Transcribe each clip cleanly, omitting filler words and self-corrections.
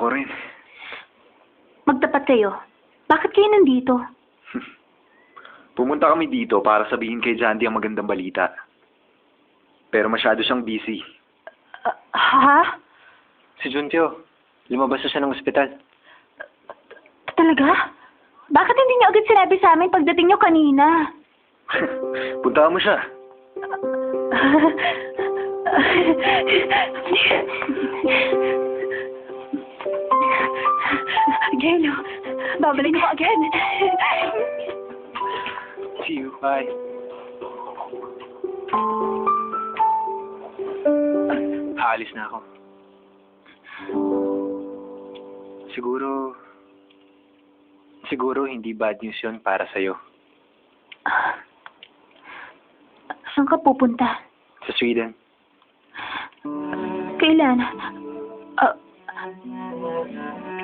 Ako rin. Magtapat kayo. Bakit kayo nandito? Pumunta kami dito para sabihin kay Jandy ang magandang balita. Pero masyado siyang busy. Ha? Si Juntyo, lumabas na siya ng ospital. Talaga? Bakit hindi niyo agad sinabi sa amin pagdating niyo kanina? Puntahan mo siya. Gelo, babalik ako agad. See you. Bye. Aalis na ako. Siguro hindi bad news yun para sa'yo. Saan ka pupunta? Sa Sweden. Kailan?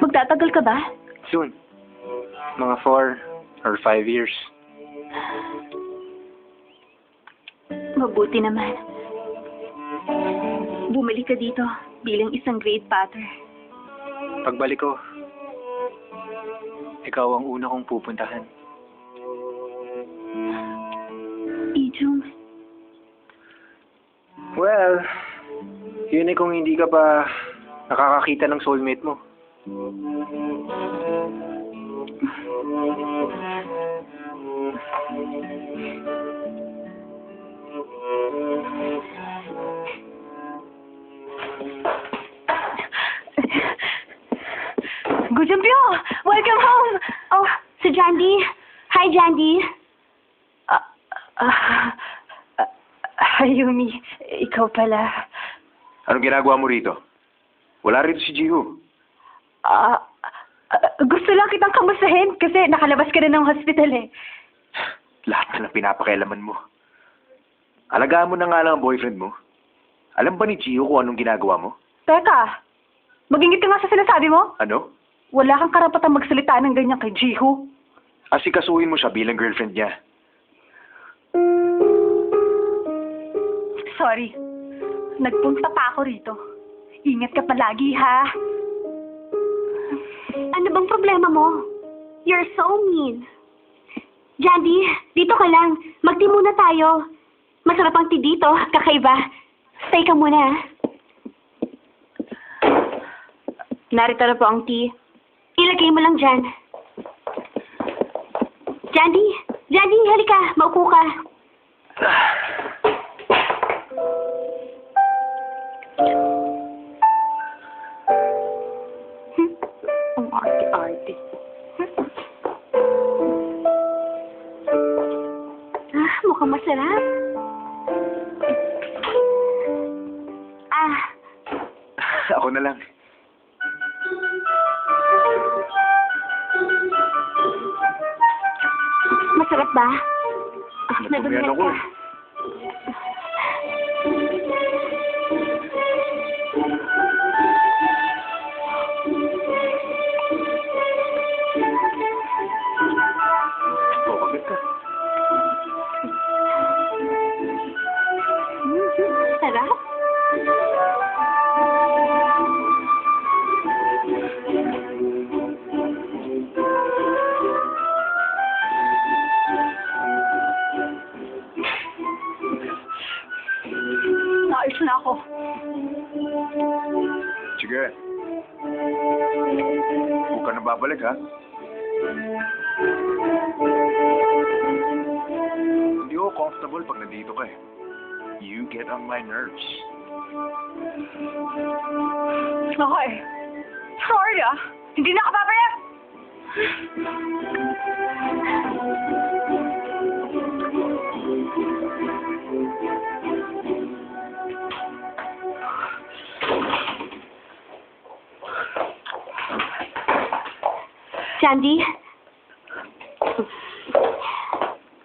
Magtatagal ka ba? Soon. Mga 4 or 5 years. Mabuti naman. Bumalik ka dito bilang isang great patter. Pagbalik ko, ikaw ang una kong pupuntahan. Ijong, Well, yun kung hindi ka pa nakakakita ng soulmate mo. Gujumpyo! Welcome home! Oh, si Jandy. Hi, Jandy. Ayumi, ikaw pala. Anong ginagawa mo rito? Wala rito si Jiho. Gusto lang kitang kamustahin kasi nakalabas ka na ng hospital eh. Lahat na lang pinapakialaman mo. Alagaan mo na nga lang ang boyfriend mo. Alam ba ni Jiho kung anong ginagawa mo? Teka, magingit ka nga sa sinasabi mo? Ano? Wala kang karapatang magsalita ng ganyan kay Jiho. Asikasuhin mo siya bilang girlfriend niya. Sorry. Nagpunta pa ako rito. Ingat ka palagi, ha? Ano bang problema mo? You're so mean. Jandy, dito ka lang. Mag-tea muna tayo. Masarap ang tea dito, kakaiba. Stay ka muna. Narito na po ang tea. Ilagay mo lang dyan. Jandy, halika. Maupo ka. Ang arte-arte. Mukhang masarap. Ako na lang. Masarap ba? Natumihan ako eh. Bakit ka? Sarap? Naayos na ako. Sige. Huwag ka na babalik, ha? Hindi ako comfortable pag nandito ka, eh. You get on my nerves. Okay. Sorry, Hindi na ka papayag. Jandy?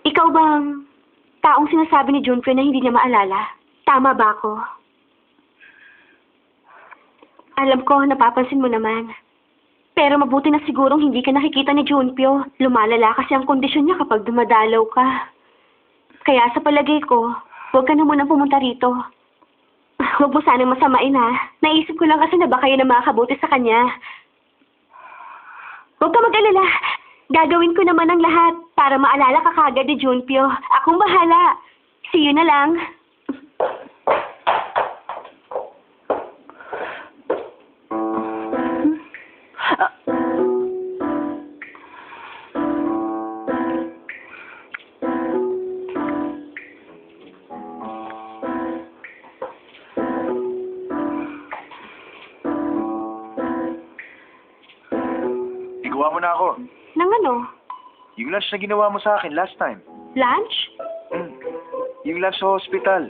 Ikaw bang taong sinasabi ni Junpyo na hindi niya maalala? Tama ba ako? Alam ko, napapansin mo naman. Pero mabuti na sigurong hindi ka nakikita ni Junpyo. Lumalala kasi ang kondisyon niya kapag dumadalaw ka. Kaya sa palagay ko, huwag ka na munang pumunta rito. Huwag mo sanang masamain, ha? Naisip ko lang kasi na baka yun ang makakabuti sa kanya. Huwag ka mag-alala. Gagawin ko naman ang lahat para maalala ka kagad ni Junpyo. Akong bahala. See you na lang. Igawa mo na ako. Nang ano? Yung lunch na ginawa mo sa akin last time. Lunch? Yung lunch sa hospital.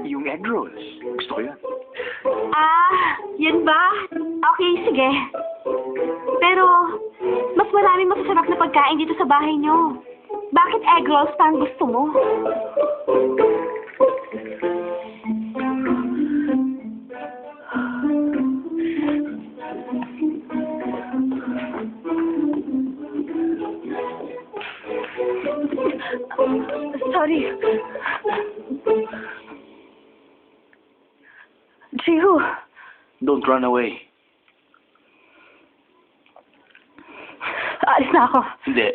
Yung egg rolls. Gusto ko yan. Ah, yun ba? Okay, sige. Pero, mas maraming masasarap na pagkain dito sa bahay niyo. Bakit egg rolls pa ang gusto mo? Sorry. Jiho. Don't run away. Alis na ako. Hindi.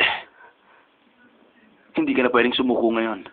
Hindi ka na pwedeng sumuko ngayon.